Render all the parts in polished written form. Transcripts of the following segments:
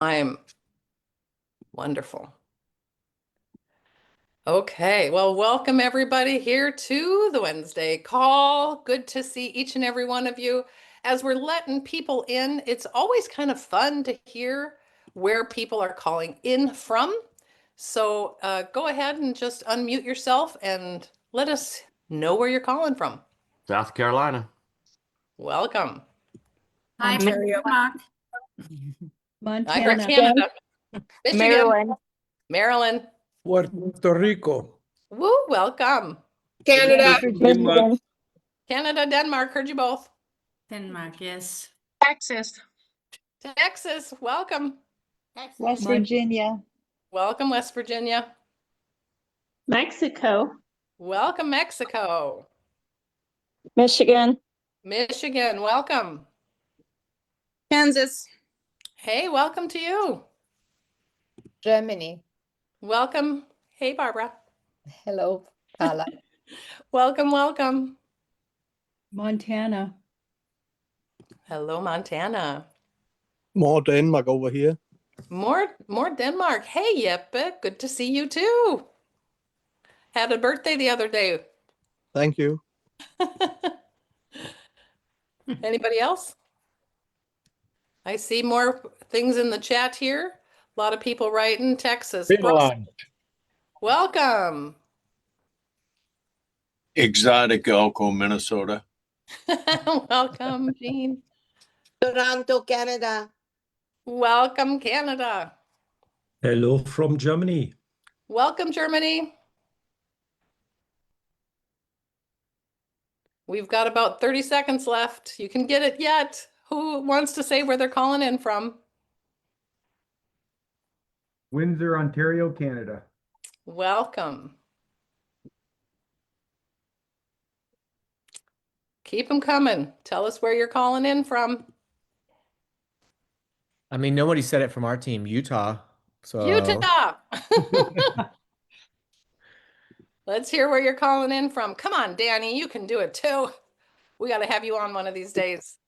I'm wonderful. Okay, well, welcome everybody here to the Wednesday call. Good to see each and every one of you. As we're letting people in, it's always kind of fun to hear where people are calling in from. So go ahead and just unmute yourself and let us know where you're calling from. South Carolina. Welcome. Hi, Ontario. Mark. I heard Montana. Canada. Michigan. Maryland. Maryland. Puerto Rico. Woo, welcome. Canada. Denmark. Canada, Denmark, heard you both. Denmark, yes. Texas. Texas, welcome. West Virginia. Welcome, West Virginia. Mexico. Welcome, Mexico. Michigan. Michigan, welcome. Kansas. Hey, welcome to you. Germany. Welcome. Hey, Barbara. Hello, Carla. Welcome, welcome. Montana. Hello, Montana. More Denmark over here. More Denmark. Hey, Jeppe, good to see you too. Had a birthday the other day. Thank you. Anybody else? I see more things in the chat here. A lot of people writing Texas. Welcome. Exotic Elko, Minnesota. Welcome, Jean. Toronto, Canada. Welcome, Canada. Hello from Germany. Welcome, Germany. We've got about 30 seconds left. You can get it yet. Who wants to say where they're calling in from? Windsor, Ontario, Canada. Welcome. Keep them coming. Tell us where you're calling in from. I mean, nobody said it from our team, Utah. So Utah. Let's hear where you're calling in from. Come on, Danny, you can do it too. We got to have you on one of these days.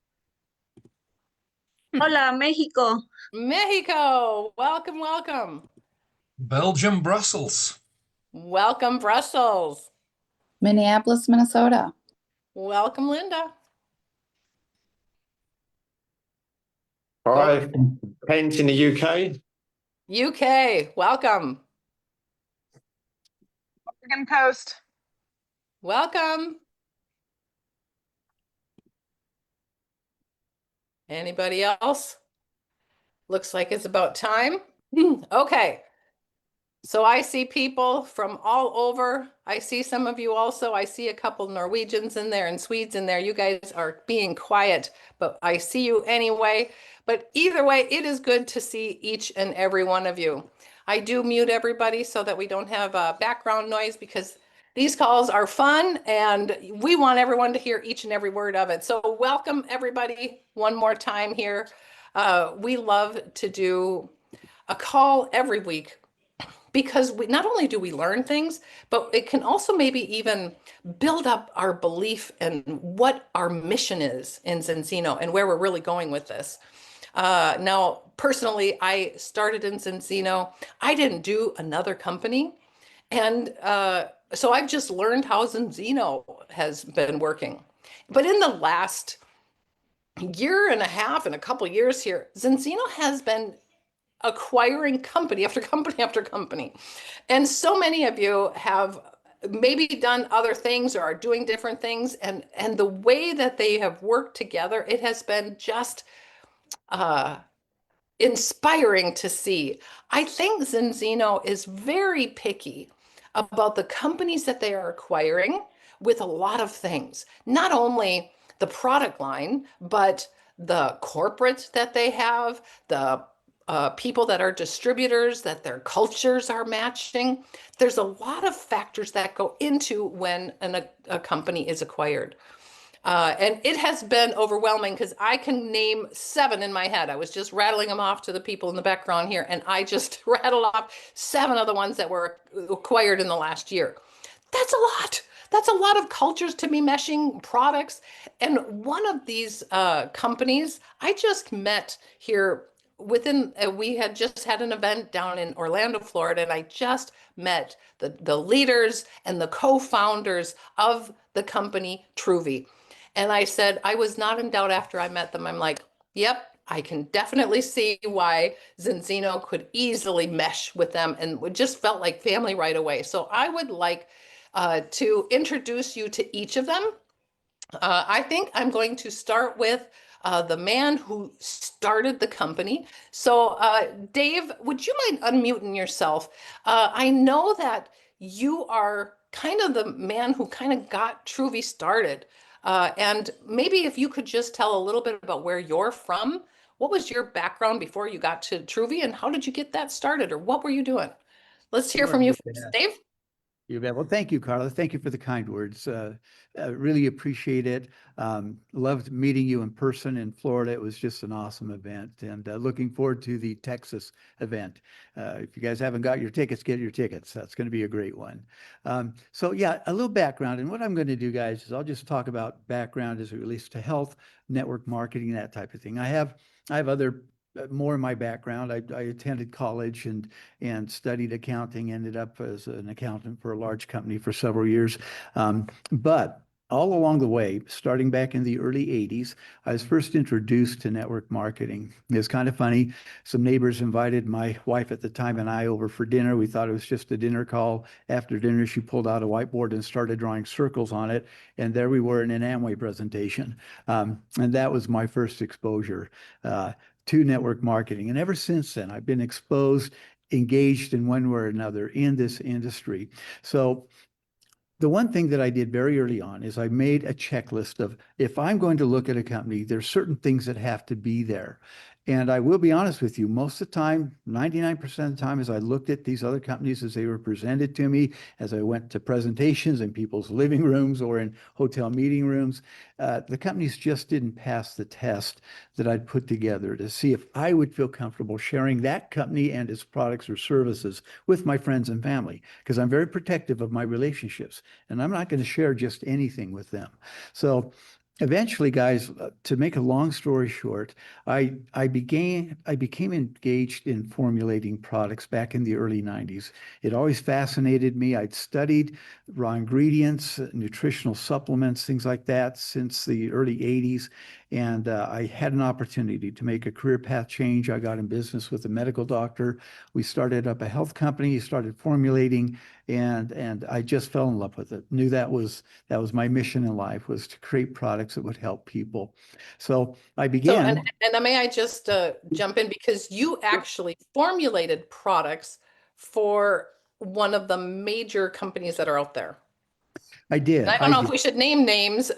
Hola, Mexico. Mexico. Welcome, welcome. Belgium, Brussels. Welcome, Brussels. Minneapolis, Minnesota. Welcome, Linda. Hi, Kent in the UK. UK. Welcome. Oregon Coast. Welcome. Anybody else? Looks like it's about time. Okay. So I see people from all over. I see some of you also. I see a couple Norwegians in there and Swedes in there. You guys are being quiet, but I see you anyway. But either way, it is good to see each and every one of you. I do mute everybody so that we don't have background noise because these calls are fun and we want everyone to hear each and every word of it. So welcome everybody one more time here. We love to do a call every week because we not only do we learn things, but it can also maybe even build up our belief in what our mission is in Zinzino and where we're really going with this. Now, personally, I started in Zinzino. I didn't do another company. And so I've just learned how Zinzino has been working. But in the last year and a half and a couple years here, Zinzino has been acquiring company after company after company. And so many of you have maybe done other things or are doing different things. And the way that they have worked together, it has been just inspiring to see. I think Zinzino is very picky about the companies that they are acquiring with a lot of things, not only the product line, but the corporate that they have, the people that are distributors, that their cultures are matching. There's a lot of factors that go into when a company is acquired. And it has been overwhelming because I can name 7 in my head. I was just rattling them off to the people in the background here, and I just rattled off 7 of the ones that were acquired in the last year. That's a lot. That's a lot of cultures to be meshing, products. And one of these companies I just met here we had just had an event down in Orlando, Florida, and I just met the leaders and the co-founders of the company Truvy. And I said, I was not in doubt after I met them. I'm like, yep, I can definitely see why Zinzino could easily mesh with them, and it just felt like family right away. So I would like to introduce you to each of them. I think I'm going to start with the man who started the company. So, Dave, would you mind unmuting yourself? I know that you are kind of the man who kind of got Truvy started. And maybe if you could just tell a little bit about where you're from. What was your background before you got to Truvy, and how did you get that started, or what were you doing? Let's hear Sure, from you you first, bet. Dave. You bet. Well, thank you, Carla. Thank you for the kind words. Really appreciate it. Loved meeting you in person in Florida. It was just an awesome event, and looking forward to the Texas event. If you guys haven't got your tickets, get your tickets. That's going to be a great one. So yeah, a little background. And what I'm going to do, guys, is I'll just talk about background as it relates to health, network marketing, that type of thing. I have other more in my background. I attended college and studied accounting, ended up as an accountant for a large company for several years. But all along the way, starting back in the early 80s, I was first introduced to network marketing. It's kind of funny. Some neighbors invited my wife at the time and I over for dinner. We thought it was just a dinner call. After dinner, she pulled out a whiteboard and started drawing circles on it. And there we were in an Amway presentation. And that was my first exposure to network marketing. And ever since then, I've been exposed, engaged in one way or another in this industry. So the one thing that I did very early on is I made a checklist of, if I'm going to look at a company, there's certain things that have to be there. And I will be honest with you, most of the time, 99% of the time, as I looked at these other companies as they were presented to me, as I went to presentations in people's living rooms or in hotel meeting rooms, the companies just didn't pass the test that I'd put together to see if I would feel comfortable sharing that company and its products or services with my friends and family, because I'm very protective of my relationships, and I'm not going to share just anything with them. So eventually, guys, to make a long story short, I became engaged in formulating products back in the early 90s. It always fascinated me. I'd studied raw ingredients, nutritional supplements, things like that since the early 80s. And I had an opportunity to make a career path change. I got in business with a medical doctor. We started up a health company, started formulating, and I just fell in love with it. Knew that was my mission in life, was to create products that would help people. So I began. So, and may I just jump in, because you actually formulated products for one of the major companies that are out there. I did. And I don't know if we should name names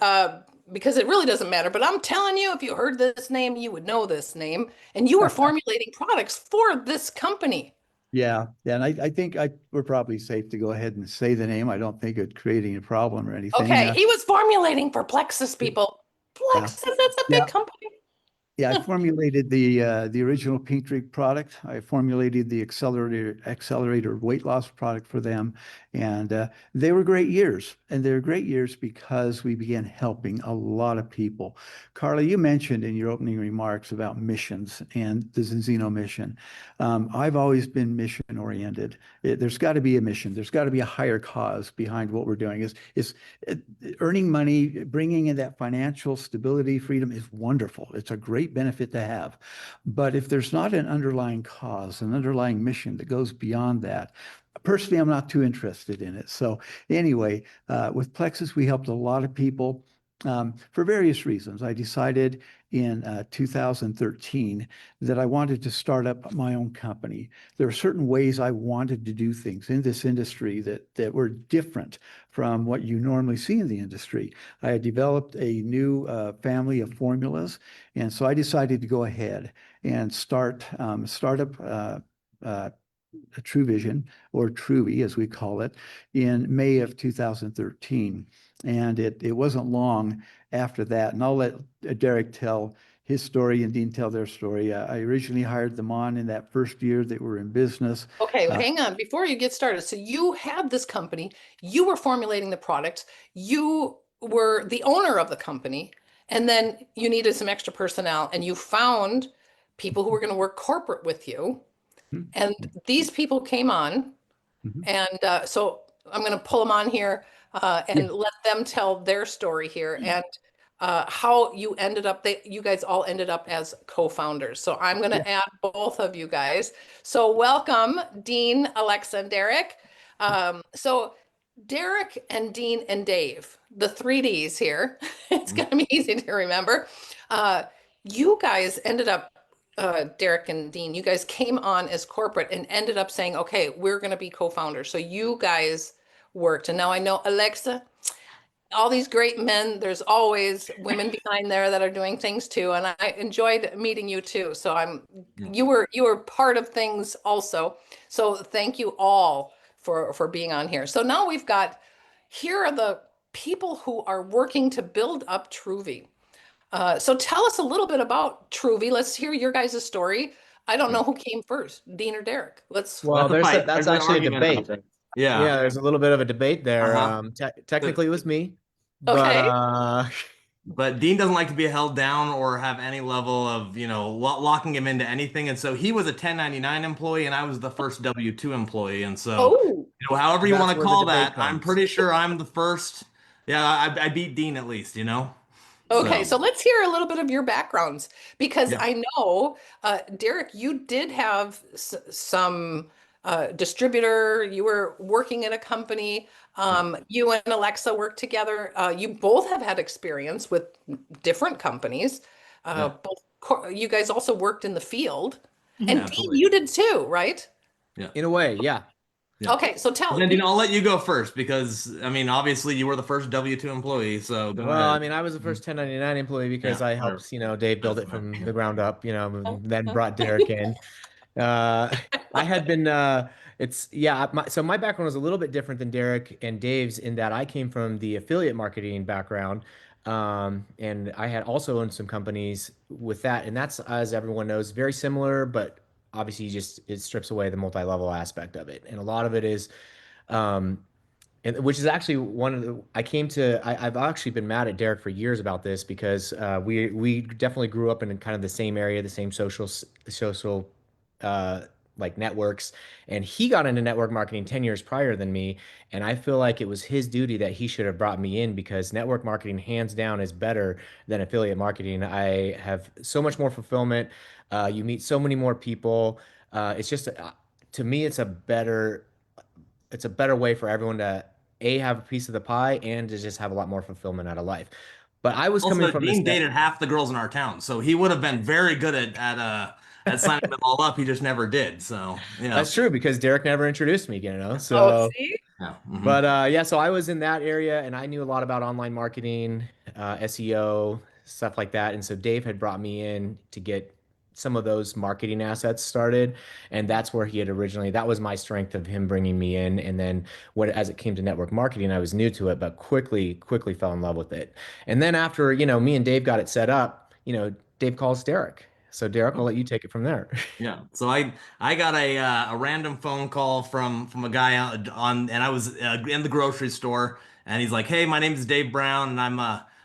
because it really doesn't matter, but I'm telling you, if you heard this name, you would know this name, and you were formulating products for this company. Yeah. And I think we're probably safe to go ahead and say the name. I don't think it'd create any problem or anything. Okay, he was formulating for Plexus, people. Plexus, that's a big company. Yeah, I formulated the original Pink Drink product. I formulated the accelerator weight loss product for them, and they were great years. And they were great years because we began helping a lot of people. Carla, you mentioned in your opening remarks about missions and the Zinzino mission. I've always been mission oriented. There's got to be a mission. There's got to be a higher cause behind what we're doing. Is earning money, bringing in that financial stability, freedom is wonderful. It's a great benefit to have. But if there's not an underlying cause, an underlying mission that goes beyond that, personally, I'm not too interested in it. So anyway, with Plexus, we helped a lot of people for various reasons. I decided in 2013 that I wanted to start up my own company. There are certain ways I wanted to do things in this industry that were different from what you normally see in the industry. I had developed a new family of formulas, and so I decided to go ahead and start up TruVision, or Truvy as we call it, in May of 2013. And it wasn't long after that, and I'll let Derek tell his story and Dean tell their story. I originally hired them on in that first year that we're in business. Okay, hang on before you get started. So you had this company, you were formulating the product, you were the owner of the company, and then you needed some extra personnel, and you found people who were going to work corporate with you. Mhm. And these people came on. Mhm. And so I'm going to pull them on here and let them tell their story here and how you ended up, you guys all ended up as co-founders. So I'm going to add both of you guys. So welcome, Dean, Alexa, and Derek. So Derek and Dean and Dave, the 3Ds here, it's going to be easy to remember. You guys ended up, Derek and Dean, you guys came on as corporate and ended up saying, okay, we're going to be co-founders. So you guys worked. And now I know, Alexa, all these great men, there's always women behind there that are doing things too. And I enjoyed meeting you too. So you were part of things also. So thank you all for being on here. So now here are the people who are working to build up Truvy. So tell us a little bit about Truvy. Let's hear your guys' story. I don't know who came first, Dean or Derek. Well, that's actually a debate. Yeah. There's a little bit of a debate there. Technically, it was me, but Okay. But Dean doesn't like to be held down or have any level of, locking him into anything. And so he was a 1099 employee and I was the first W-2 employee. And so, however you That's want to where the call debate that, I'm comes. pretty sure I'm the first. Yeah, I beat Dean at least, Okay, so let's hear a little bit of your backgrounds because I know, Derek, you did have some distributor. You were working in a company. You and Alexa worked together. You both have had experience with different companies. You guys also worked in the field, and Dean, you did too, right? in a way, yeah. Okay, so tell Then, Dean, I'll let you go first because, obviously you were the first W-2 employee, so go ahead. I was the first 1099 employee because I helped, Dave build it from the ground up, then brought Derek in. I had been, so my background was a little bit different than Derek and Dave's in that I came from the affiliate marketing background. And I had also owned some companies with that. And that's, as everyone knows, very similar, but obviously it strips away the multi-level aspect of it. And a lot of it is, and which is actually I've actually been mad at Derek for years about this because we definitely grew up in kind of the same area, the same social like networks, and he got into network marketing 10 years prior than me, and I feel like it was his duty that he should have brought me in because network marketing hands down is better than affiliate marketing. I have so much more fulfillment. You meet so many more people. It's just to me, it's a better way for everyone to have a piece of the pie and to just have a lot more fulfillment out of life. But I was coming from Dean dated half the girls in our town, so he would have been very good at signing them all up. He just never did. So that's true because Derek never introduced me, So see? But so I was in that area and I knew a lot about online marketing, SEO, stuff like that. And so Dave had brought me in to get some of those marketing assets started, and that's where he had that was my strength of him bringing me in. And then as it came to network marketing, I was new to it, but quickly fell in love with it. And then after me and Dave got it set up, Dave calls Derek. So Derek, I'll let you take it from there. Yeah. So I got a random phone call from a guy and I was in the grocery store, and he's like, "Hey, my name is Dave Brown, and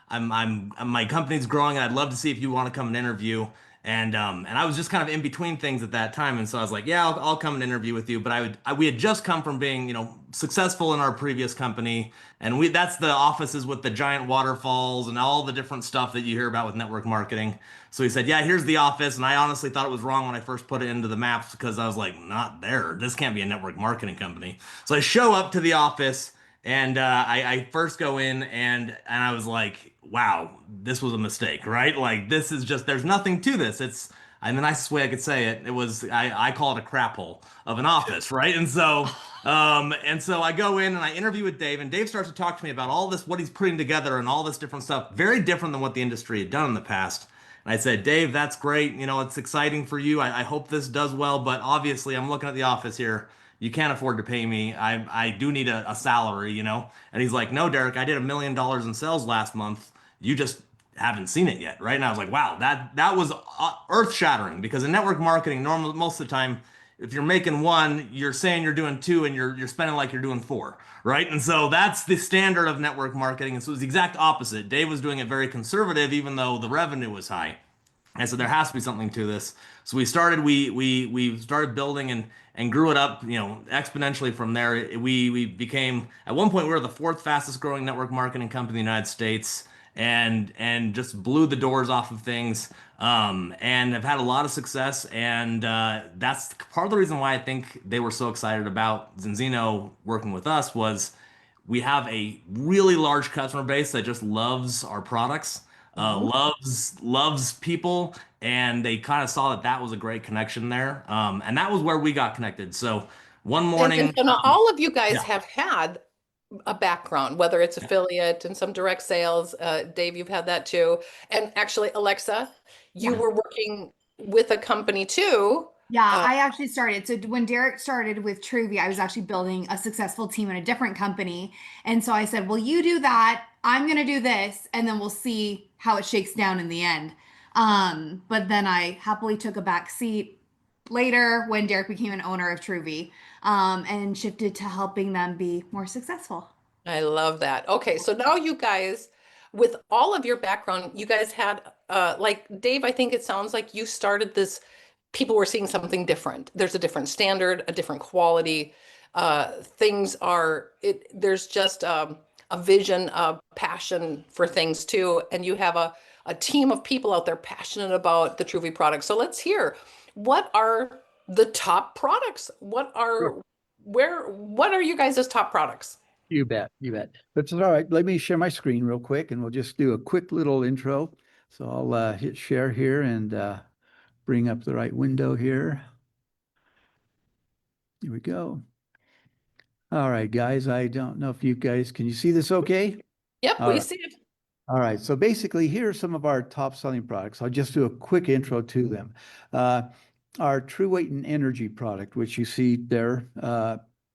I'm my company's growing, and I'd love to see if you want to come and interview." And I was just kind of in between things at that time, and so I was like, "Yeah, I'll come and interview with you." But we had just come from being successful in our previous company, and that's the offices with the giant waterfalls and all the different stuff that you hear about with network marketing. So he said, "Yeah, here's the office," and I honestly thought it was wrong when I first put it into the maps because I was like, "Not there. This can't be a network marketing company." So I show up to the office. And I first go in and I was like, wow, this was a mistake, right? Like this is there's nothing to this. It's the nicest way I could say it. It was I call it a crap hole of an office, right? And so I go in and I interview with Dave, and Dave starts to talk to me about all this, what he's putting together and all this different stuff, very different than what the industry had done in the past. And I said, "Dave, that's great. It's exciting for you. I hope this does well, but obviously I'm looking at the office here. You can't afford to pay me. I do need a salary, And he's like, "No, Derek, I did $1 million in sales last month. You just haven't seen it yet, right?" And I was like, wow, that was earth shattering because in network marketing, most of the time, if you're making one, you're saying you're doing two and you're spending like you're doing four, right? And so that's the standard of network marketing. And so it was the exact opposite. Dave was doing it very conservative, even though the revenue was high. And so there has to be something to this. So we started building and grew it up, exponentially from there. We became, at one point we were the fourth fastest growing network marketing company in the United States, and just blew the doors off of things. And have had a lot of success, and that's part of the reason why I think they were so excited about Zinzino working with us. Was we have a really large customer base that just loves our products, loves people, and they kind of saw that that was a great connection there. And that was where we got connected. So one morning, And all of you guys yeah. have had a background, whether it's affiliate and some direct sales. Dave, you've had that too. And actually, Alexa, you were working with a company too. Yeah, I actually started. So when Derek started with Truvy, I was actually building a successful team in a different company. And so I said, well, you do that. I'm going to do this. And then we'll see how it shakes down in the end. But then I happily took a back seat later when Derek became an owner of Truvy, and shifted to helping them be more successful. I love that. Okay, so now you guys, with all of your background, you guys had, like Dave, I think it sounds like you started this, people were seeing something different. There's a different standard, a different quality. There's just a vision, a passion for things too. And you have a team of people out there passionate about the Truvy product. So let's hear, what are the top products? What are you guys' top products? You bet. You bet. That's all right. Let me share my screen real quick and we'll just do a quick little intro. So I'll hit share here and bring up the right window here. Here we go. All right, guys. I don't know if you guys, can you see this okay? Yep, All we right. see it. All right. So basically, here are some of our top selling products. I'll just do a quick intro to them. Our True Weight and Energy product, which you see there,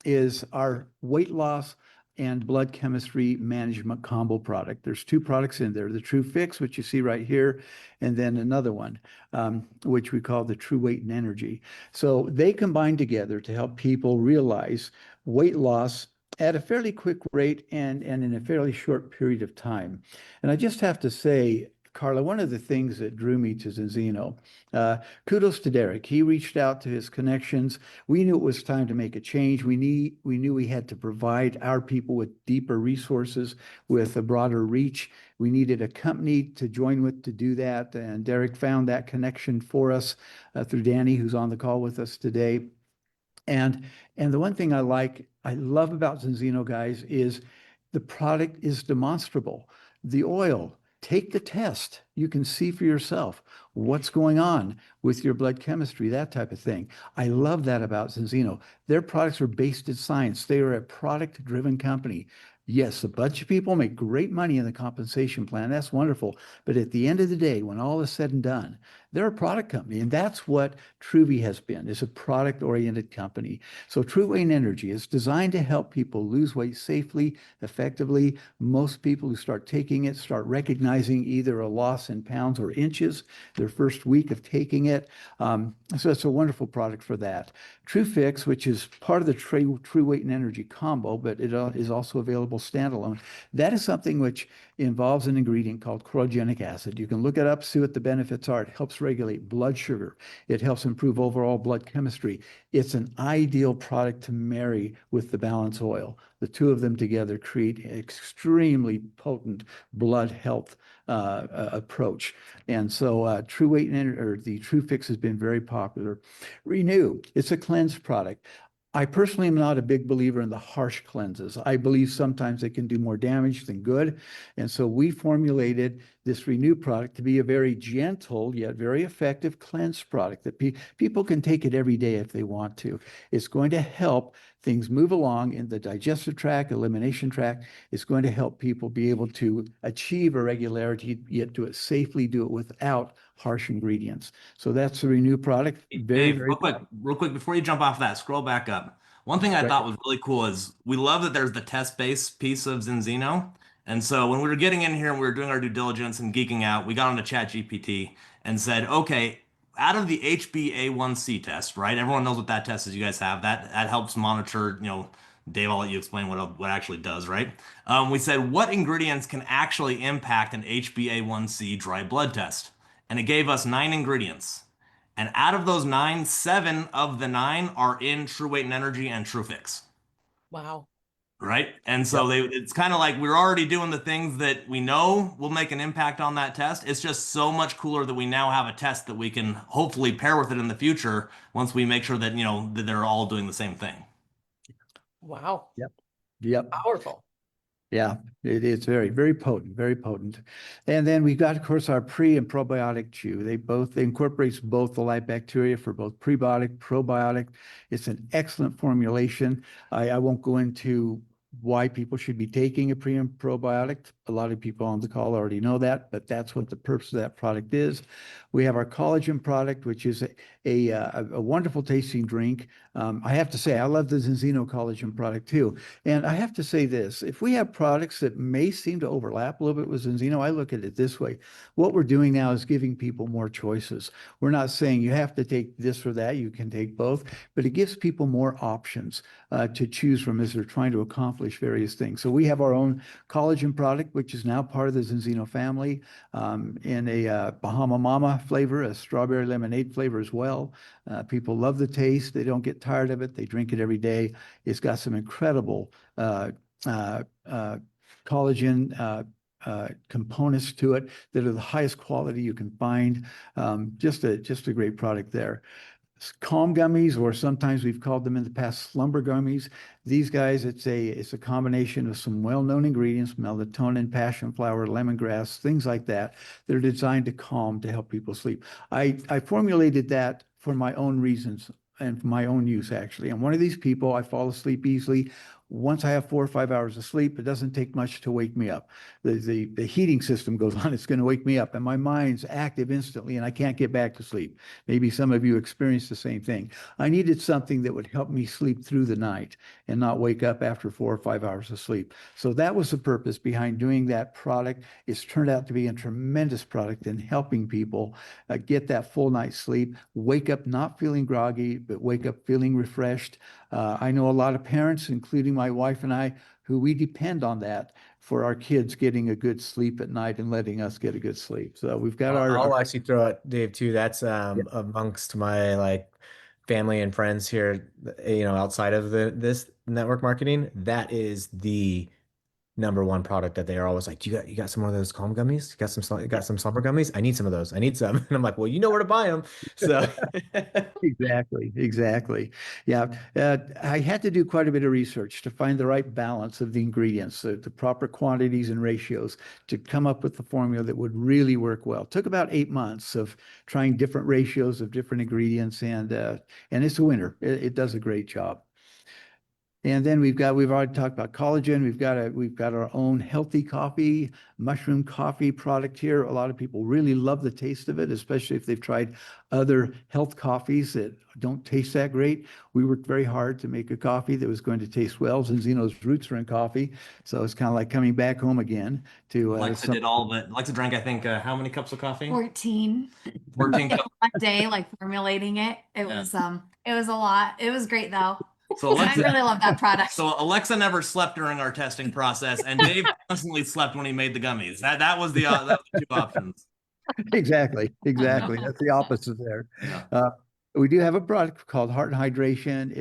is our weight loss and blood chemistry management combo product. There's two products in there, the True Fix, which you see right here, and then another one, which we call the True Weight and Energy. So they combine together to help people realize weight loss at a fairly quick rate and in a fairly short period of time. And I just have to say, Carla, one of the things that drew me to Zinzino, kudos to Derek. He reached out to his connections. We knew it was time to make a change. We knew we had to provide our people with deeper resources, with a broader reach. We needed a company to join with to do that. And Derek found that connection for us through Danny, who's on the call with us today. And the one thing I love about Zinzino, guys, is the product is demonstrable. The oil, take the test. You can see for yourself what's going on with your blood chemistry, that type of thing. I love that about Zinzino. Their products are based in science. They are a product-driven company. Yes, a bunch of people make great money in the compensation plan. That's wonderful. But at the end of the day, when all is said and done, they're a product company. And that's what Truvy has been, is a product-oriented company. So True Weight and Energy is designed to help people lose weight safely, effectively. Most people who start taking it start recognizing either a loss in pounds or inches their first week of taking it. So it's a wonderful product for that. True Fix, which is part of the True Weight and Energy combo, but it is also available standalone. That is something which involves an ingredient called chlorogenic acid. You can look it up, see what the benefits are. It helps regulate blood sugar. It helps improve overall blood chemistry. It's an ideal product to marry with the balance oil. The two of them together create an extremely potent blood health approach. And so True Weight and the True Fix has been very popular. Renew, it's a cleanse product. I personally am not a big believer in the harsh cleanses. I believe sometimes they can do more damage than good. And so we formulated this Renew product to be a very gentle yet very effective cleanse product that people can take it every day if they want to. It's going to help things move along in the digestive tract, elimination tract. It's going to help people be able to achieve a regularity, yet do it safely, do it without harsh ingredients. So that's the Renew product. Very real quick, before you jump off that, scroll back up. One thing I thought was really cool is we love that there's the test-based piece of Zinzino. And so when we were getting in here and we were doing our due diligence and geeking out, we got on to ChatGPT and said, okay, out of the HbA1c test, right? Everyone knows what that test is. You guys have that. That helps monitor, Dave, I'll let you explain what it actually does, right? We said, what ingredients can actually impact an HbA1c dry blood test? and it gave us 9 ingredients. And out of those 9, 7 of the 9 are in True Weight and Energy and True Fix. Wow. Right. And so it's kind of like we're already doing the things that we know will make an impact on that test. It's just so much cooler that we now have a test that we can hopefully pair with it in the future once we make sure that, you know, that they're all doing the same thing. Wow. Yep. Powerful. Yeah, it's very, very potent, very potent. And then we got, of course, our pre and probiotic chew. They incorporates both the live bacteria for both prebiotic, probiotic. It's an excellent formulation. I won't go into why people should be taking a pre and probiotic. A lot of people on the call already know that, but that's what the purpose of that product is. We have our collagen product, which is a wonderful tasting drink. I have to say, I love the Zinzino collagen product too. And I have to say this, if we have products that may seem to overlap a little bit with Zinzino, I look at it this way. What we're doing now is giving people more choices. We're not saying you have to take this or that, you can take both, but it gives people more options to choose from as they're trying to accomplish various things. So we have our own collagen product, which is now part of the Zinzino family, in a Bahama Mama flavor, a strawberry lemonade flavor as well. People love the taste. They don't get tired of it. They drink it every day. It's got some incredible collagen components to it that are the highest quality you can find. Just a great product there. Calm gummies, or sometimes we've called them in the past slumber gummies. These guys, it's a combination of some well-known ingredients, melatonin, passion flower, lemongrass, things like that. They're designed to calm, to help people sleep. I formulated that for my own reasons and for my own use, actually. I'm one of these people, I fall asleep easily. Once I have 4 or 5 hours of sleep, it doesn't take much to wake me up. The heating system goes on, it's going to wake me up, and my mind's active instantly, and I can't get back to sleep. Maybe some of you experienced the same thing. I needed something that would help me sleep through the night and not wake up after 4 or 5 hours of sleep. So that was the purpose behind doing that product. It's turned out to be a tremendous product in helping people get that full night's sleep, wake up not feeling groggy, but wake up feeling refreshed. I know a lot of parents, including my wife and I, who we depend on that for our kids getting a good sleep at night and letting us get a good sleep. So we've got I'll actually throw it, Dave, too. That's amongst my like family and friends here, you know, outside of this network marketing. That is the #1 product that they are always like, you got some of those calm gummies? You got some slumber gummies? I need some of those. I need some. And I'm like, well, you know where to buy them. So Exactly. Yeah. I had to do quite a bit of research to find the right balance of the ingredients, the proper quantities and ratios to come up with the formula that would really work well. It took about 8 months of trying different ratios of different ingredients, and it's a winner. It does a great job. And then we've already talked about collagen. We've got our own healthy coffee, mushroom coffee product here. A lot of people really love the taste of it, especially if they've tried other health coffees that don't taste that great. We worked very hard to make a coffee that was going to taste well. Zinzino's roots are in coffee, so it's kind of like coming back home again to Alexa did all of it. Alexa drank, I think, how many cups of coffee? 14. 14 cups. One day, like formulating it. It was a lot. It was great though. So I really love that product. So Alexa never slept during our testing process, and Dave constantly slept when he made the gummies. That was the 2 options. Exactly. That's the opposite there. Yeah. We do have a product called Heart and Hydration.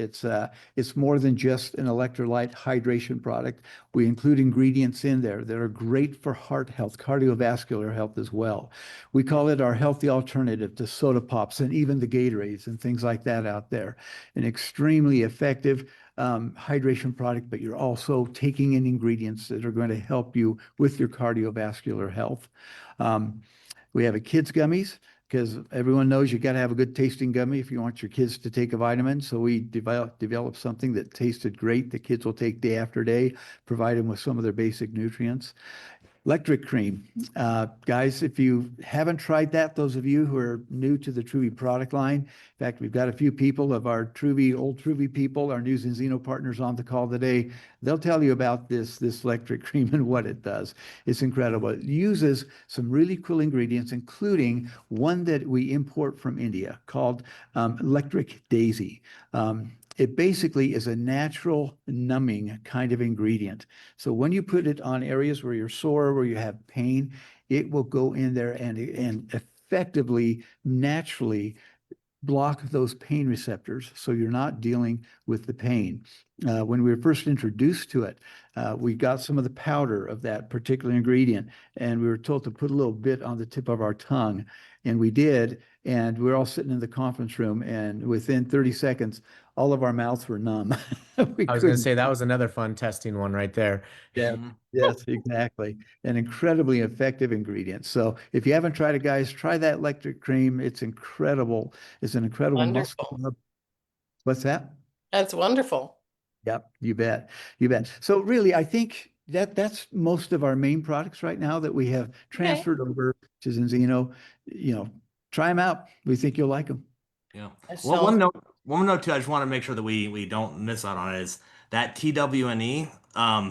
It's more than just an electrolyte hydration product. We include ingredients in there that are great for heart health, cardiovascular health as well. We call it our healthy alternative to soda pops and even the Gatorades and things like that out there. An extremely effective hydration product, but you're also taking in ingredients that are going to help you with your cardiovascular health. We have a kids gummies, because everyone knows you got to have a good tasting gummy if you want your kids to take a vitamin. So we developed something that tasted great. The kids will take day after day, provide them with some of their basic nutrients. Electric cream. Guys, if you haven't tried that, those of you who are new to the Truvy product line, in fact, we've got a few people of our old Truvy people, our new Zinzino partners on the call today. They'll tell you about this electric cream and what it does. It's incredible. It uses some really cool ingredients, including one that we import from India called electric daisy. It basically is a natural numbing kind of ingredient. So when you put it on areas where you're sore, where you have pain, it will go in there and effectively, naturally block those pain receptors, so you're not dealing with the pain. When we were first introduced to it, we got some of the powder of that particular ingredient, and we were told to put a little bit on the tip of our tongue, and we did. And we were all sitting in the conference room, and within 30 seconds, all of our mouths were numb. I was going to say that was another fun testing one right there. Yeah, yes, exactly. An incredibly effective ingredient. So if you haven't tried it, guys, try that electric cream. It's incredible. It's an incredible muscle. Wonderful. What's that? That's wonderful. Yep, you bet. You bet. So really, I think that's most of our main products right now that we have transferred over to Zinzino. You know, try them out. We think you'll like them. Yeah. That Well, sounds- one note too, I just want to make sure that we don't miss out on it, is that TWNE.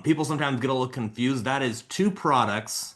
People sometimes get a little confused. That is 2 products,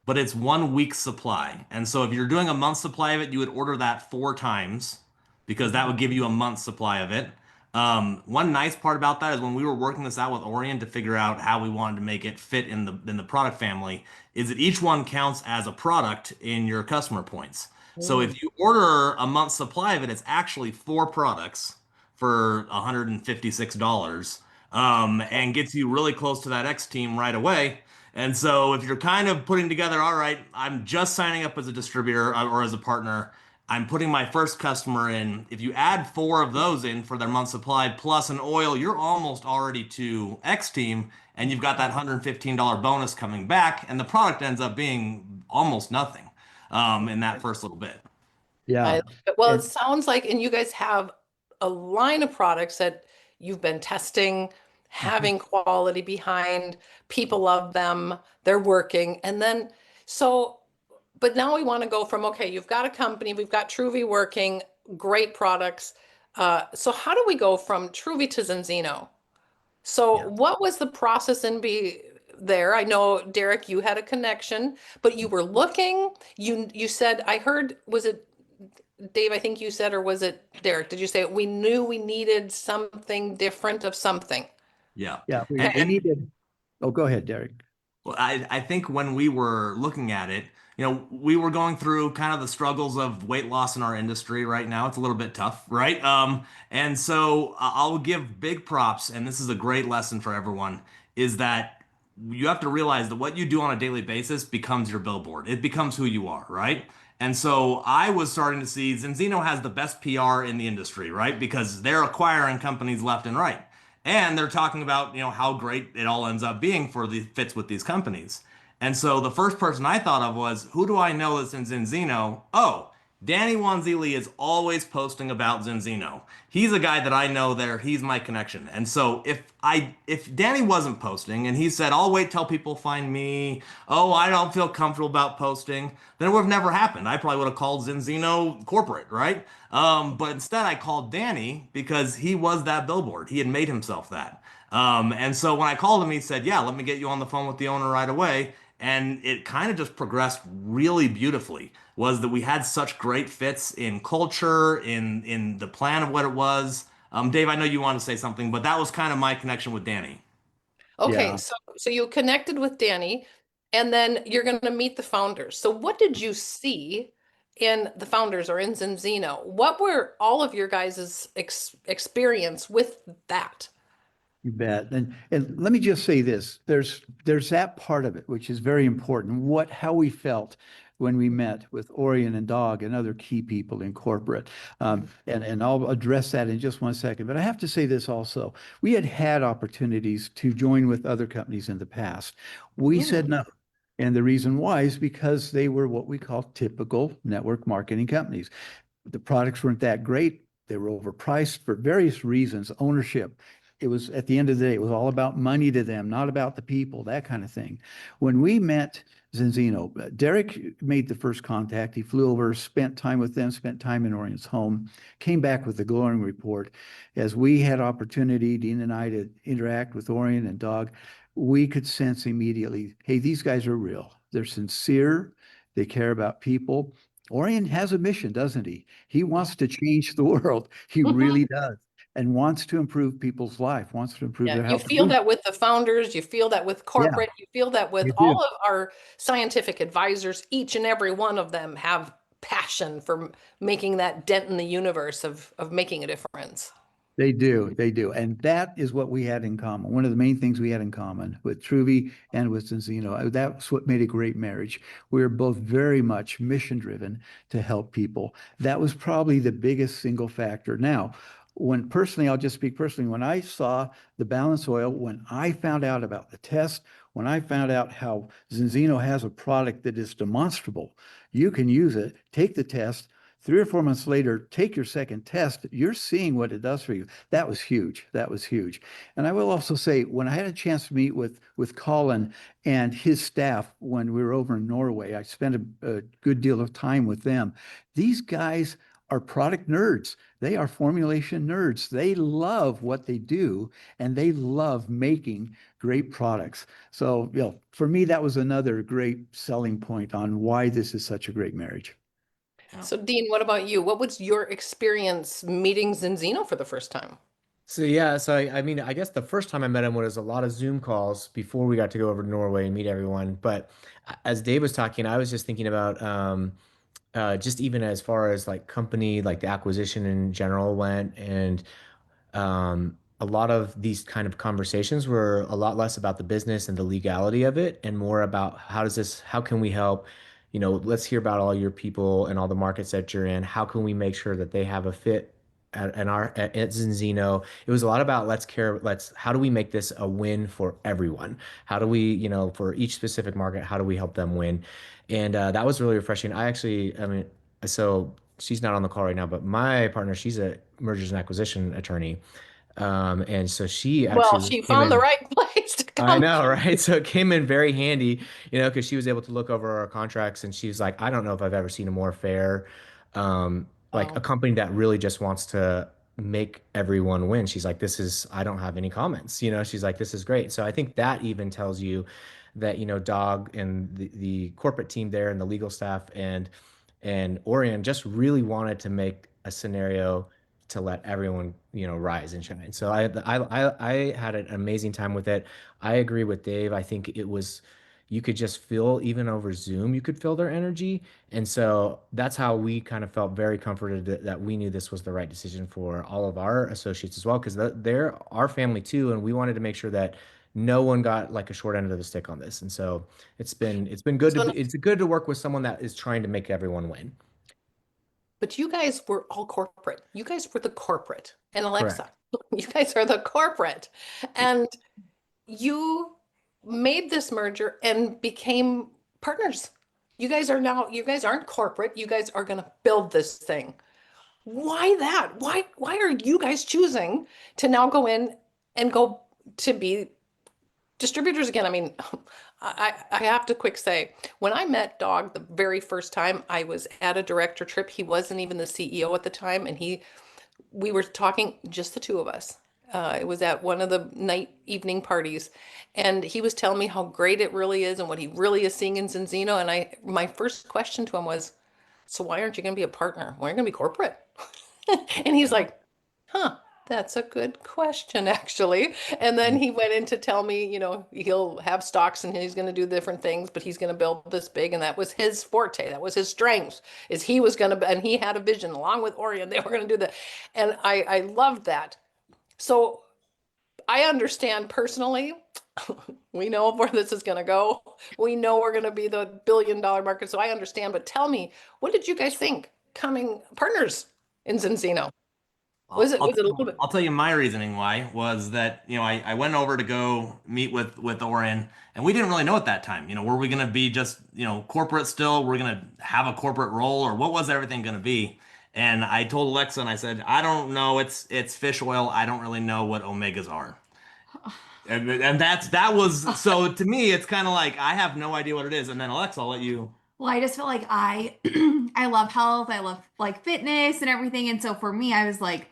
but it's 1 week's supply. And so if you're doing a month's supply of it, you would order that 4 times, because that would give you a month's supply of it. One nice part about that is when we were working this out with Orion to figure out how we wanted to make it fit in the product family, is that each one counts as a product in your customer points. So if you order a month's supply of it, it's actually 4 products for $156, and gets you really close to that X team right away. And so if you're kind of putting together, all right, I'm just signing up as a distributor or as a partner, I'm putting my first customer in. If you add 4 of those in for their month supply plus an oil, you're almost already to X team, and you've got that $115 bonus coming back, and the product ends up being almost nothing in that first little bit. Yeah. Well, And- it sounds like, and you guys have a line of products that you've been testing, having quality behind, people love them, they're working. And then, but now we want to go from, okay, you've got a company, we've got Truvy working, great products. So how do we go from Truvy to Zinzino? So what was the process there? I know, Derek, you had a connection, but you were looking, you said, I heard, was it Dave, I think you said, or was it Derek? Did you say we knew we needed something different of something? Yeah. Yeah, we And- needed. Oh, go ahead, Derek. Well, I think when we were looking at it, we were going through kind of the struggles of weight loss in our industry right now. It's a little bit tough, right? And so I'll give big props, and this is a great lesson for everyone, is that you have to realize that what you do on a daily basis becomes your billboard. It becomes who you are, right? And so I was starting to see Zinzino has the best PR in the industry, right? Because they're acquiring companies left and right. And they're talking about, how great it all ends up being for the fits with these companies. And so the first person I thought of was, who do I know that's in Zinzino? Oh, Danny Wanzili is always posting about Zinzino. He's a guy that I know there. He's my connection. And so if Danny wasn't posting and he said, I'll wait till people find me, oh, I don't feel comfortable about posting, then it would have never happened. I probably would have called Zinzino corporate, right? But instead I called Danny because he was that billboard. He had made himself that. And so when I called him, he said, yeah, let me get you on the phone with the owner right away. And it kind of just progressed really beautifully, was that we had such great fits in culture, in the plan of what it was. Dave, I know you want to say something, but that was kind of my connection with Danny. Okay, Yeah. so you connected with Danny, and then you're going to meet the founders. So what did you see in the founders or in Zinzino? What were all of your guys' experience with that? You bet. And let me just say this, there's that part of it, which is very important, how we felt when we met with Orion and Dog and other key people in corporate. And I'll address that in just one second. But I have to say this also. We had opportunities to join with other companies in the past. We said no. And the reason why is because they were what we call typical network marketing companies. The products weren't that great. They were overpriced for various reasons, ownership. It was, at the end of the day, it was all about money to them, not about the people, that kind of thing. When we met Zinzino, Derek made the first contact. He flew over, spent time with them, spent time in Orion's home, came back with a glowing report. As we had opportunity, Dean and I, to interact with Orion and Dog, we could sense immediately, hey, these guys are real. They're sincere. They care about people. Orion has a mission, doesn't he? He wants to change the world. He really does. And wants to improve people's life, wants to improve their You health. feel that with the founders, you feel that with corporate, you feel that with you do. all of our scientific advisors. Each and every one of them have passion for making that dent in the universe of making a difference. They do. And that is what we had in common. One of the main things we had in common with Truvy and with Zinzino. That's what made a great marriage. We were both very much mission driven to help people. That was probably the biggest single factor. Now, I'll just speak personally, when I saw the balance oil, when I found out about the test, when I found out how Zinzino has a product that is demonstrable, you can use it, take the test, 3 or 4 months later, take your second test, you're seeing what it does for you. That was huge. And I will also say, when I had a chance to meet with Colin and his staff when we were over in Norway, I spent a good deal of time with them. These guys are product nerds. They are formulation nerds. They love what they do, and they love making great products. So, for me, that was another great selling point on why this is such a great marriage. So Dean, what about you? What was your experience meeting Zinzino for the first time? So yeah, I mean, I guess the first time I met him was a lot of Zoom calls before we got to go over to Norway and meet everyone. But as Dave was talking, I was just thinking about just even as far as like company, like the acquisition in general went, and a lot of these kind of conversations were a lot less about the business and the legality of it, and more about how can we help? Let's hear about all your people and all the markets that you're in. How can we make sure that they have a fit at Zinzino? It was a lot about how do we make this a win for everyone? How do we, for each specific market, how do we help them win? And that was really refreshing. So she's not on the call right now, but my partner, she's a mergers and acquisition attorney. And so she She found the right place to come. I know, right? So it came in very handy, because she was able to look over our contracts, and she's like, I don't know if I've ever seen a more fair, a company that really just wants to make everyone win. She's like, I don't have any comments, she's like, this is great. So I think that even tells you that, Dog and the corporate team there and the legal staff and Orion just really wanted to make a scenario to let everyone, rise and shine. So I had an amazing time with it. I agree with Dave. I think you could just feel, even over Zoom, you could feel their energy. And so that's how we kind of felt very comforted that we knew this was the right decision for all of our associates as well, because they're our family too. And we wanted to make sure that no one got like a short end of the stick on this. And so it's been good. It's good to work with someone that is trying to make everyone win. But you guys were all corporate. You guys were the corporate. And Alexa, Correct. you guys are the corporate. And you made this merger and became partners. You guys aren't corporate. You guys are going to build this thing. Why that? Why are you guys choosing to now go in and go to be distributors again? I mean, I have to quick say, when I met Dog the very first time, I was at a director trip. He wasn't even the CEO at the time, and we were talking, just the two of us. It was at one of the evening parties, and he was telling me how great it really is and what he really is seeing in Zinzino. And my first question to him was, so why aren't you going to be a partner? Why aren't you going to be corporate? And he's like, that's a good question, actually. And then he went in to tell me, he'll have stocks and he's going to do different things, but he's going to build this big. And that was his forte. That was his strength, is he was going to, and he had a vision along with Orion. They were going to do that. And I loved that. So I understand personally, we know where this is going to go. We know we're going to be the billion-dollar market. So I understand, but tell me, what did you guys think coming partners in Zinzino? Was it a little bit? I'll tell you my reasoning why was that, I went over to go meet with Orion, and we didn't really know at that time, were we going to be just, corporate still? We're going to have a corporate role, or what was everything going to be? And I told Alexa, and I said, I don't know. It's fish oil. I don't really know what omegas are. And that was, so to me, it's kind of like, I have no idea what it is. And then Alexa, I'll let you. Well, I just feel like I love health. I love like fitness and everything. And so for me, I was like,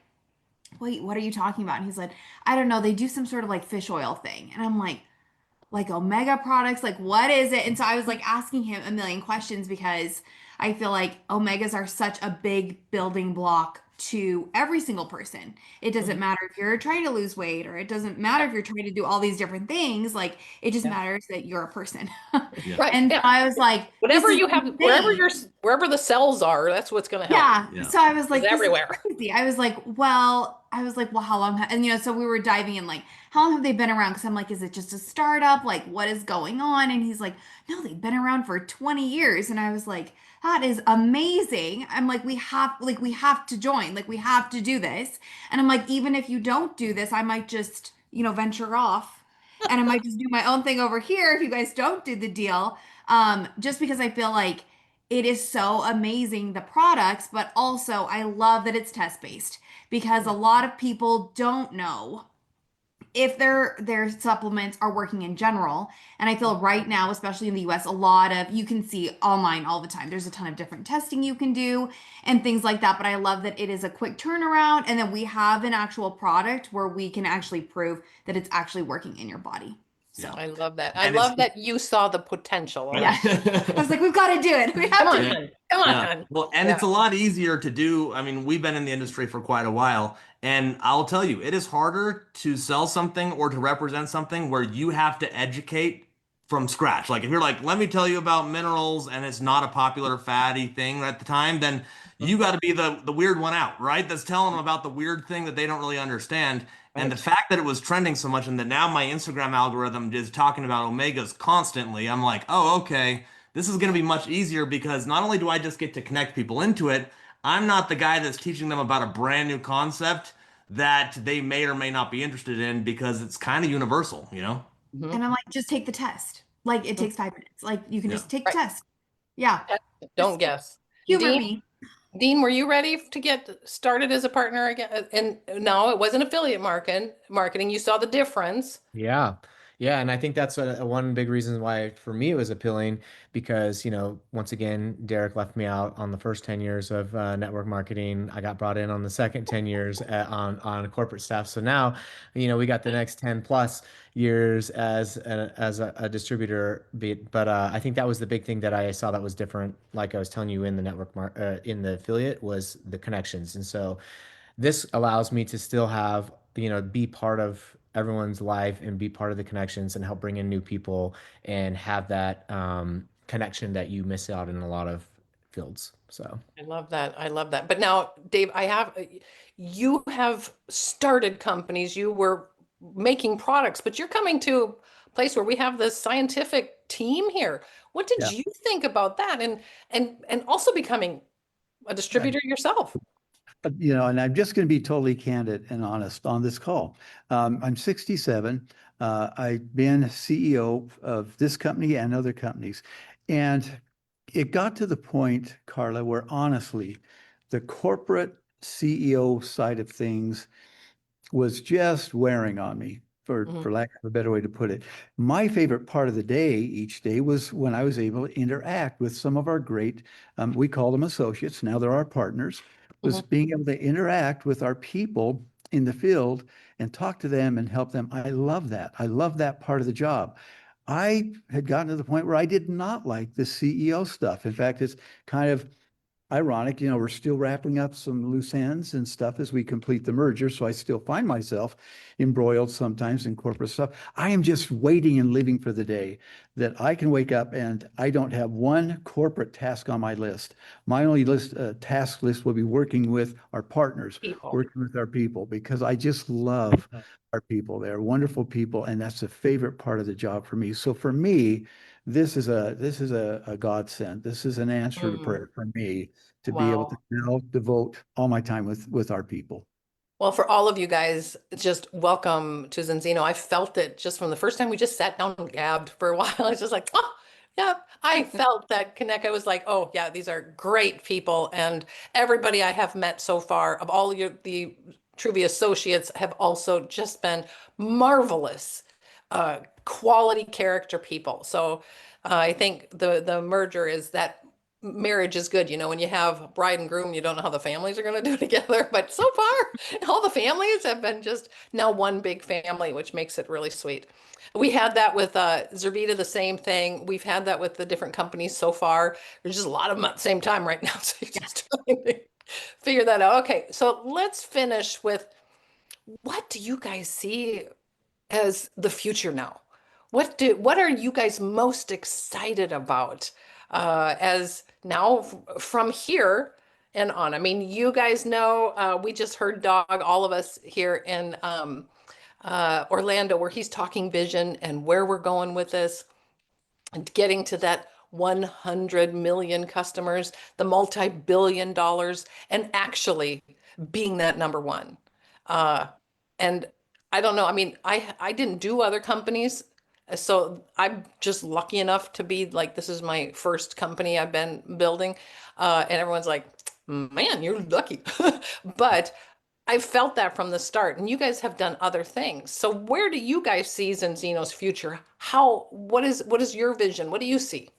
wait, what are you talking about? And he's like, I don't know. They do some sort of like fish oil thing. And I'm like omega products, like what is it? And so I was like asking him a million questions, because I feel like omegas are such a big building block to every single person. It doesn't matter if you're trying to lose weight, or it doesn't matter if you're trying to do all these different things. Like, it just matters that you're a person. Yeah. Right. And Yeah. I was like, Whatever this is you have, insane. wherever the cells are, that's what's going to help. Yeah. Yeah. So I was like, It's this is everywhere. crazy. I was like, well, how long? And, so we were diving in, like, how long have they been around? Because I'm like, is it just a startup? Like, what is going on? And he's like, no, they've been around for 20 years. And I was like, that is amazing. I'm like, we have to join. Like, we have to do this. And I'm like, even if you don't do this, I might just, venture off, and I might just do my own thing over here if you guys don't do the deal. Just because I feel like it is so amazing, the products, but also I love that it's test based, because a lot of people don't know if their supplements are working in general. And I feel right now, especially in the US, you can see online all the time. There's a ton of different testing you can do and things like that. But I love that it is a quick turnaround, and then we have an actual product where we can actually prove that it's actually working in your body. So I love that. I And love that you saw the potential. yeah, I was like, we've got to do it. We have Come to. on. Come on. Well, and it's a lot easier to do. I mean, we've been in the industry for quite a while, and I'll tell you, it is harder to sell something or to represent something where you have to educate from scratch. Like, if you're like, let me tell you about minerals, and it's not a popular fatty thing at the time, then you got to be the weird one out, right? That's telling them about the weird thing that they don't really understand. And the fact that it was trending so much, and that now my Instagram algorithm is talking about omegas constantly, I'm like, oh, okay, this is going to be much easier, because not only do I just get to connect people into it, I'm not the guy that's teaching them about a brand new concept that they may or may not be interested in, because it's kind of universal, Mhm. And I'm like, just take the test. Like, it takes 5 minutes. Like, you can Yeah. just take Right. the test. Yeah. Don't guess. Humor Dean? me. Dean, were you ready to get started as a partner again? And no, it wasn't affiliate marketing. You saw the difference. Yeah. Yeah. And I think that's one big reason why for me it was appealing, because, once again, Derek left me out on the first 10 years of network marketing. I got brought in on the second 10 years on corporate staff. So now, we got the next 10 plus years as a distributor. But I think that was the big thing that I saw that was different. Like I was telling you, in the in the affiliate, was the connections. And so this allows me to still have, be part of everyone's life and be part of the connections and help bring in new people and have that connection that you miss out in a lot of fields. So I love that. I love that. But now, Dave, you have started companies, you were making products, but you're coming to a place where we have this scientific team here. What did you think about that? And also becoming a distributor yourself? And I'm just going to be totally candid and honest on this call. I'm 67. I've been CEO of this company and other companies. And it got to the point, Carla, where honestly, the corporate CEO side of things was just wearing on me, for lack of a better way to put it. My favorite part of the day, each day, was when I was able to interact with some of our great, we call them associates, now they're our partners, was being able to interact with our people in the field and talk to them and help them. I love that. I love that part of the job. I had gotten to the point where I did not like the CEO stuff. In fact, it's kind of ironic, we're still wrapping up some loose ends and stuff as we complete the merger. So I still find myself embroiled sometimes in corporate stuff. I am just waiting and living for the day that I can wake up and I don't have one corporate task on my list. My only task list will be working with our partners, working with our people, because I just love our people. They're wonderful people, and that's a favorite part of the job for me. So for me, this is a godsend. This is an answer to prayer for me to be able to now devote all my time with our people. Well, for all of you guys, just welcome to Zinzino. I felt it just from the first time we just sat down and gabbed for a while. I was just like, oh, yeah, I felt that connect. I was like, oh, yeah, these are great people. And everybody I have met so far, of all the Truvy associates, have also just been marvelous, quality character people. So I think the merger is that marriage is good. When you have bride and groom, you don't know how the families are going to do together. But so far, all the families have been just now one big family, which makes it really sweet. We had that with Zervita, the same thing. We've had that with the different companies so far. There's just a lot of them at the same time right now. So you're just trying to figure that out. Okay, so let's finish with, what do you guys see as the future now? What are you guys most excited about as now from here and on? I mean, you guys know we just heard Dog, all of us here in Orlando, where he's talking vision and where we're going with this and getting to that 100 million customers, the multi-billion dollars, and actually being that number one. And I don't know, I mean, I didn't do other companies, so I'm just lucky enough to be like, this is my first company I've been building. And everyone's like, man, you're lucky. But I felt that from the start, and you guys have done other things. So where do you guys see Zinzino's future? What is your vision? What do you see?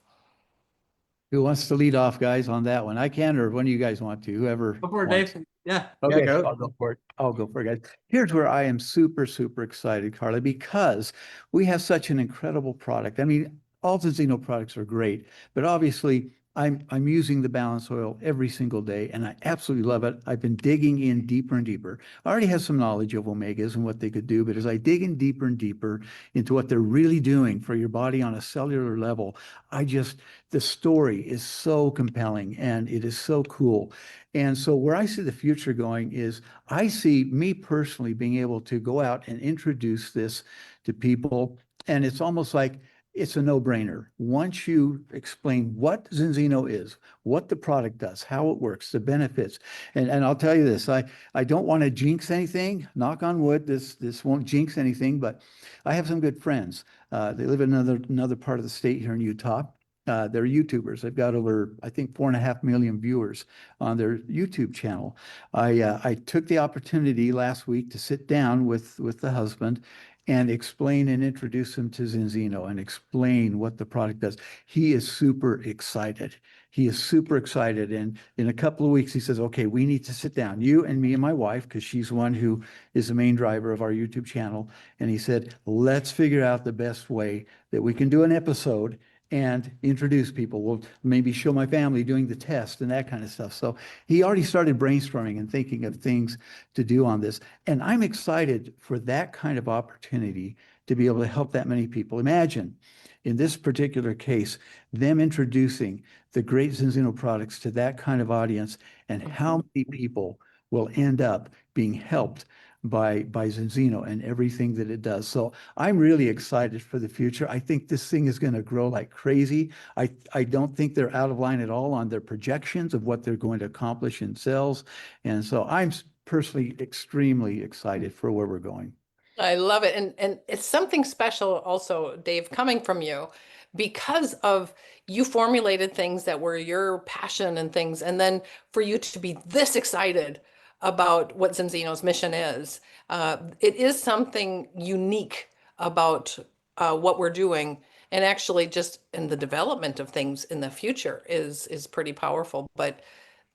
Who wants to lead off, guys, on that one? I can, or one of you guys want to, whoever. Go for it, wants. Dave. Yeah. Okay, go. I'll go for it. I'll go for it, guys. Here's where I am super, super excited, Carla, because we have such an incredible product. I mean, all Zinzino products are great, but obviously I'm using the balance oil every single day, and I absolutely love it. I've been digging in deeper and deeper. I already have some knowledge of omegas and what they could do, but as I dig in deeper and deeper into what they're really doing for your body on a cellular level, the story is so compelling and it is so cool. And so where I see the future going is I see me personally being able to go out and introduce this to people. And it's almost like it's a no-brainer. Once you explain what Zinzino is, what the product does, how it works, the benefits. And I'll tell you this, I don't want to jinx anything, knock on wood, this won't jinx anything, but I have some good friends. They live in another part of the state here in Utah. They're YouTubers. They've got over, I think, 4.5 million viewers on their YouTube channel. I took the opportunity last week to sit down with the husband and explain and introduce him to Zinzino and explain what the product does. He is super excited. He is super excited. And in a couple of weeks, he says, okay, we need to sit down, you and me and my wife, because she's one who is the main driver of our YouTube channel. And he said, let's figure out the best way that we can do an episode and introduce people. We'll maybe show my family doing the test and that kind of stuff. So he already started brainstorming and thinking of things to do on this. And I'm excited for that kind of opportunity to be able to help that many people. Imagine, in this particular case, them introducing the great Zinzino products to that kind of audience, and how many people will end up being helped by Zinzino and everything that it does. So I'm really excited for the future. I think this thing is going to grow like crazy. I don't think they're out of line at all on their projections of what they're going to accomplish in sales. And so I'm personally extremely excited for where we're going. I love it. And it's something special also, Dave, coming from you, because of you formulated things that were your passion and things. And then for you to be this excited about what Zinzino's mission is, it is something unique about what we're doing. And actually just in the development of things in the future is pretty powerful. But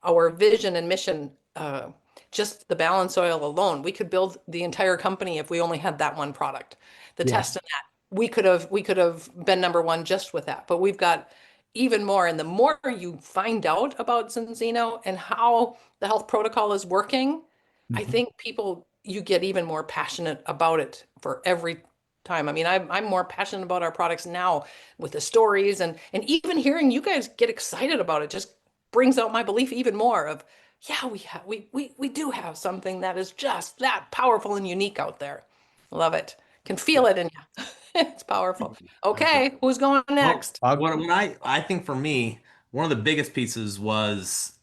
our vision and mission, just the balance oil alone, we could build the entire company if we only had that one product. The test in that, we could have been number one just with that. But we've got even more. And the more you find out about Zinzino and how the health protocol is working, I think you get even more passionate about it for every time. I mean, I'm more passionate about our products now with the stories, and even hearing you guys get excited about it just brings out my belief even more of, yeah, we do have something that is just that powerful and unique out there. Love it. Can feel it in you. It's powerful. Okay, who's going next? I think for me, one of the biggest pieces was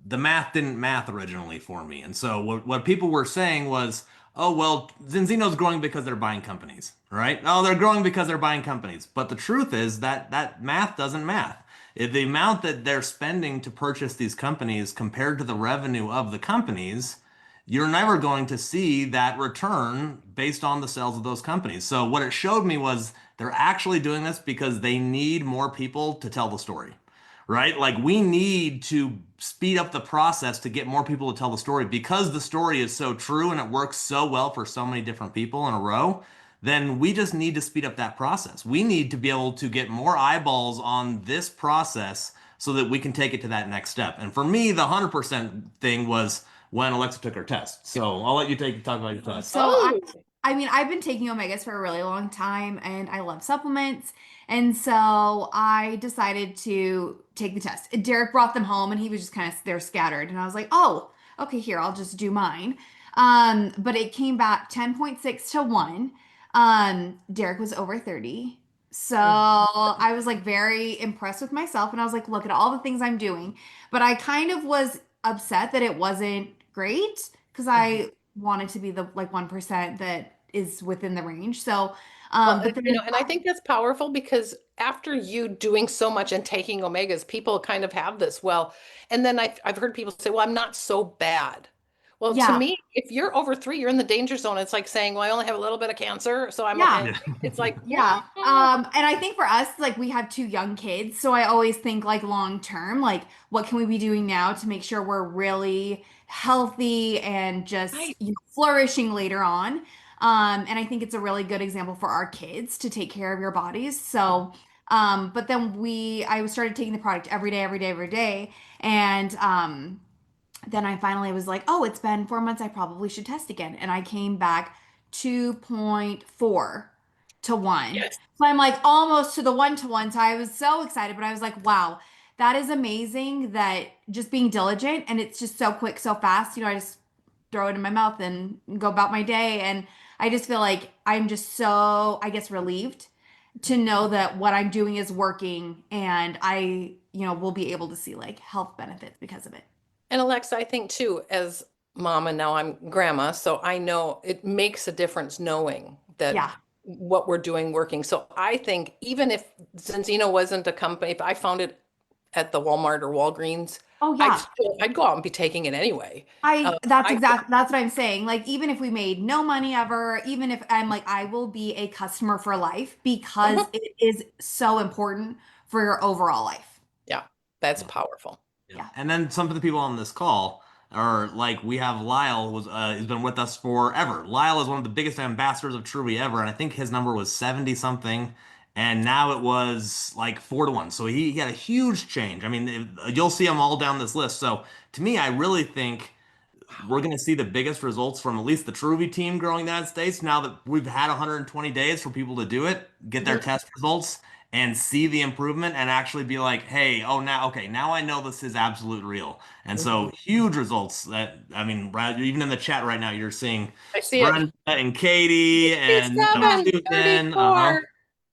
the math didn't math originally for me. And so what people were saying was, oh, well, Zinzino's growing because they're buying companies, right? Oh, they're growing because they're buying companies. But the truth is that math doesn't math. The amount that they're spending to purchase these companies compared to the revenue of the companies, you're never going to see that return based on the sales of those companies. So what it showed me was they're actually doing this because they need more people to tell the story, right? Like, we need to speed up the process to get more people to tell the story, because the story is so true and it works so well for so many different people in a row. Then we just need to speed up that process. We need to be able to get more eyeballs on this process so that we can take it to that next step. And for me, the 100% thing was when Alexa took her test. So I'll let you talk about your test. So I mean, I've been taking omegas for a really long time and I love supplements. And so I decided to take the test. Derek brought them home and he was just kind of, they're scattered. And I was like, oh, okay, here, I'll just do mine. But it came back 10.6 to 1. Derek was over 30. So I was like very impressed with myself and I was like, look at all the things I'm doing. But I kind of was upset that it wasn't great because I wanted to be the like 1% that is within the range. So but then, and I think that's powerful because after you doing so much and taking omegas, people kind of have this. Well, and then I've heard people say, well, I'm not so bad. Well, to Yeah. me, if you're over 3, you're in the danger zone. It's like saying, well, I only have a little bit of cancer, so I'm Yeah. okay. It's like, yeah. And I think for us, like we have 2 young kids. So I always think like long term, like what can we be doing now to make sure we're really healthy and just Right. flourishing later on. And I think it's a really good example for our kids to take care of your bodies. So, but then I started taking the product every day, every day, every day. And, then I finally was like, oh, it's been 4 months. I probably should test again. And I came back 2.4 to 1. Yes. So I'm like almost to the 1 to 1. So I was so excited, but I was like, wow, that is amazing that just being diligent and it's just so quick, so fast. I just throw it in my mouth and go about my day. And I just feel like I'm just so, I guess, relieved to know that what I'm doing is working and I, will be able to see like health benefits because of it. And Alexa, I think too, as mom and now I'm grandma, so I know it makes a difference knowing that Yeah. what we're doing working. So I think even if Zinzino wasn't a company, if I found it at the Walmart or Walgreens, Oh yeah. I'd go out and be taking it anyway. That's what I'm saying. Like even if we made no money ever, even if I'm like I will be a customer for life because it is so important for your overall life. Yeah, that's powerful. Yeah. And then some of the people on this call are like, we have Lyle has been with us forever. Lyle is one of the biggest ambassadors of Truvy ever, and I think his number was 70 something, and now it was like 4 to 1. So he had a huge change. I mean, you'll see them all down this list. So to me, I really think we're going to see the biggest results from at least the Truvy team growing in the United States now that we've had 120 days for people to do it, get their test results, and see the improvement and actually be like, hey, now I know this is absolute real. And so huge results that, I mean, Brad, even in the chat right now, you're seeing I see Brenda and Katie and 67, Susan. 34.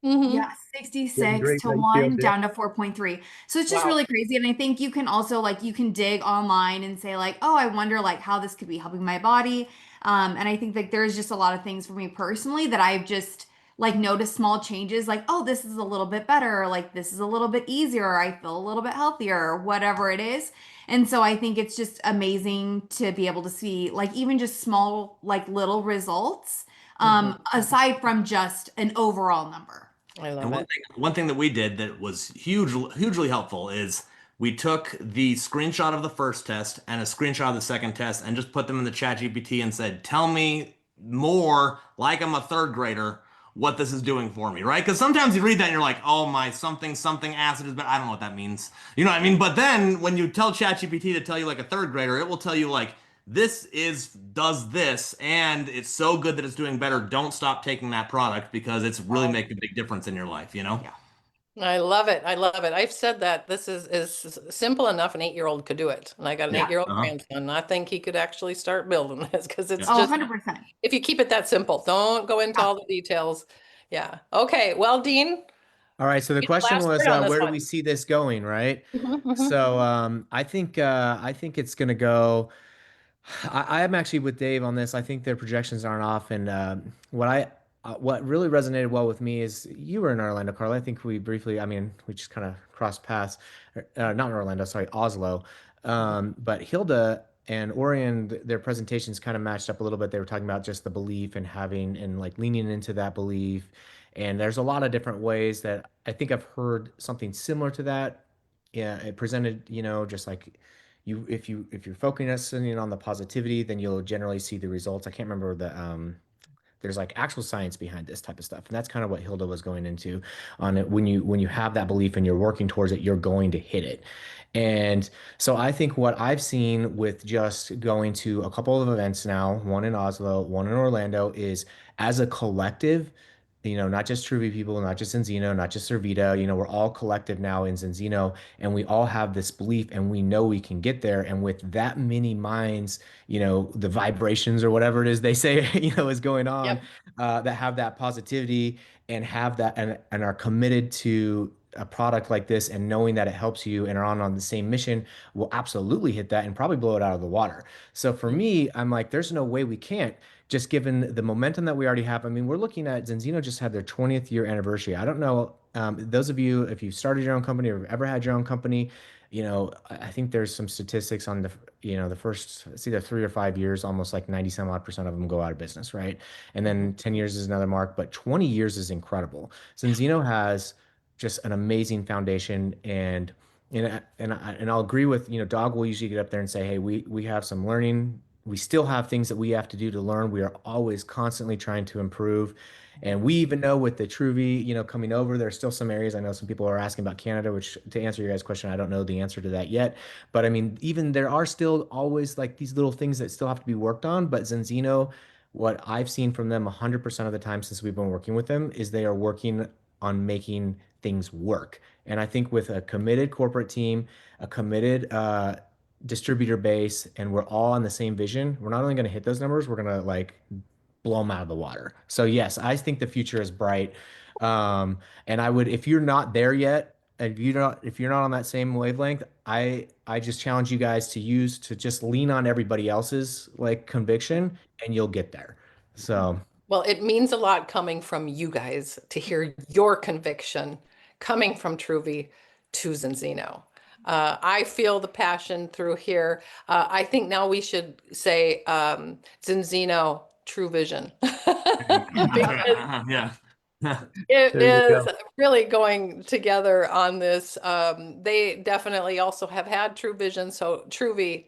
Yeah, 66 great to ratio 1 there. down to 4.3. So it's just Wow. really crazy. And I think you can also like you can dig online and say like, oh, I wonder like how this could be helping my body. And I think like there's just a lot of things for me personally that I've just like noticed small changes like, oh, this is a little bit better, or like this is a little bit easier, or I feel a little bit healthier, or whatever it is. And so I think it's just amazing to be able to see like even just small like little results aside from just an overall number. I love And it. one thing that we did that was hugely helpful is we took the screenshot of the first test and a screenshot of the second test and just put them in the chat GPT and said, tell me more like I'm a 3rd grader what this is doing for me, right? Because sometimes you read that and you're like, oh my something acid is bad. I don't know what that means. You know what I mean? But then when you tell ChatGPT to tell you like a 3rd grader, it will tell you like, does this, and it's so good that it's doing better. Don't stop taking that product because it's really making a big difference in your life, you know? Yeah. I love it. I love it. I've said that this is simple enough an 8-year-old could do it. And I got an Yeah. 8-year-old grandson. I think he could actually start building this because it's Oh, just 100%. if you keep it that simple, don't go into all the details. Yeah. Okay. Well, Dean. All right. So the You're the question last was, word on this where do one. we see this going, right? Mhm. So I think it's going to go. I am actually with Dave on this. I think their projections aren't off, and what really resonated well with me is you were in Orlando, Carla. I think we briefly, I mean, we just kind of crossed paths. Not in Orlando, sorry, Oslo. But Hilda and Orion, their presentations kind of matched up a little bit. They were talking about just the belief and having and like leaning into that belief. And there's a lot of different ways that I think I've heard something similar to that. Yeah, it presented, just like if you're focusing on the positivity, then you'll generally see the results. I can't remember there's like actual science behind this type of stuff. And that's kind of what Hilda was going into on it. When you have that belief and you're working towards it, you're going to hit it. And so I think what I've seen with just going to a couple of events now, one in Oslo, one in Orlando, is as a collective, not just Truvy people, not just Zinzino, not just Servita, we're all collective now in Zinzino, and we all have this belief and we know we can get there. And with that many minds, the vibrations or whatever it is they say, is going on, that have that positivity and have that and are committed to a product like this and knowing that it helps you and are on the same mission, will absolutely hit that and probably blow it out of the water. So for me, I'm like, there's no way we can't, just given the momentum that we already have. I mean, we're looking at Zinzino just had their 20th year anniversary. I don't know, those of you, if you've started your own company or ever had your own company, I think there's some statistics on the first, it's either 3 or 5 years, almost like 90 some odd % of them go out of business, right? And then 10 years is another mark, but 20 years is incredible. Zinzino has just an amazing foundation, and I'll agree with, Dog will usually get up there and say, hey, we have some learning. We still have things that we have to do to learn. We are always constantly trying to improve. And we even know with the Truvy, coming over, there's still some areas. I know some people are asking about Canada, which, to answer your guys' question, I don't know the answer to that yet. But I mean, even there are still always like these little things that still have to be worked on. But Zinzino, what I've seen from them 100% of the time since we've been working with them is they are working on making things work. And I think with a committed corporate team, a committed distributor base, and we're all on the same vision, we're not only going to hit those numbers, we're going to like blow them out of the water. So yes, I think the future is bright. And I would, if you're not there yet, if you're not on that same wavelength, I just challenge you guys to just lean on everybody else's like conviction, and you'll get there. So. Well, it means a lot coming from you guys to hear your conviction coming from Truvy to Zinzino. I feel the passion through here. I think now we should say Zinzino True Vision. Yeah. It There you is really going together on this. They definitely also have had True Vision. So Truvy,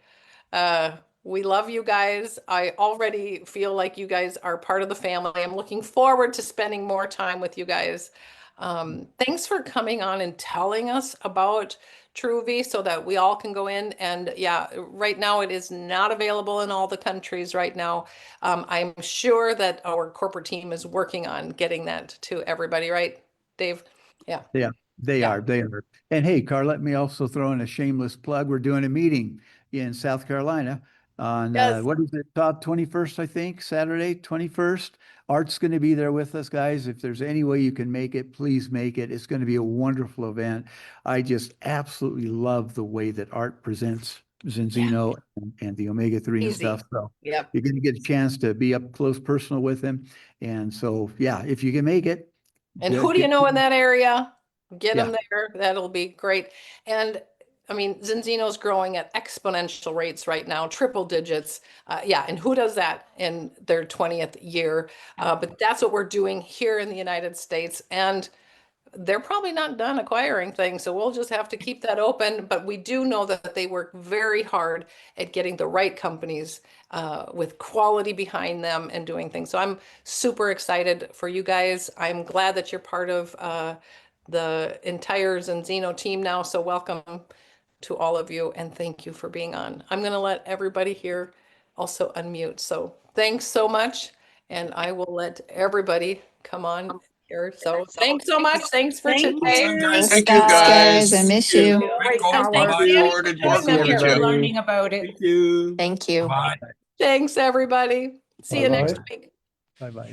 we love you guys. I already feel like you guys are part of the family. I'm looking forward to spending more time with you guys. Thanks for coming on and telling us about Truvy so that we all can go in. And yeah, right now it is not available in all the countries right now. I'm sure that our corporate team is working on getting that to everybody, right, Dave? Yeah. Yeah, they Yeah. are. They are. And hey, Carl, let me also throw in a shameless plug. We're doing a meeting in South Carolina on Yes. what is it, Todd, 21st, I think, Saturday, 21st. Art's going to be there with us, guys. If there's any way you can make it, please make it. It's going to be a wonderful event. I just absolutely love the way that Art presents Zinzino and the omega-3 and Easy. stuff. So Yep. you're going to get a chance to be up close personal with him. And so, yeah, if you can make it. And good, who do you good. know in that area? Get Yeah. them there. That'll be great. And I mean, Zinzino's growing at exponential rates right now, triple digits. Yeah, and who does that in their 20th year? But that's what we're doing here in the United States. And they're probably not done acquiring things, so we'll just have to keep that open. But we do know that they work very hard at getting the right companies with quality behind them and doing things. So I'm super excited for you guys. I'm glad that you're part of the entire Zinzino team now. So welcome to all of you, and thank you for being on. I'm going to let everybody here also unmute. So thanks so much, and I will let everybody come on here. So thanks so much. Thanks for Thank today. you. Thank you, guys. I miss you. Great. And Bye-bye. thanks, Danny, for Recorded having them working with here. you. Learning about it. Thank you. Thank you. Bye. Thanks, everybody. See you next Bye-bye. week. Bye-bye.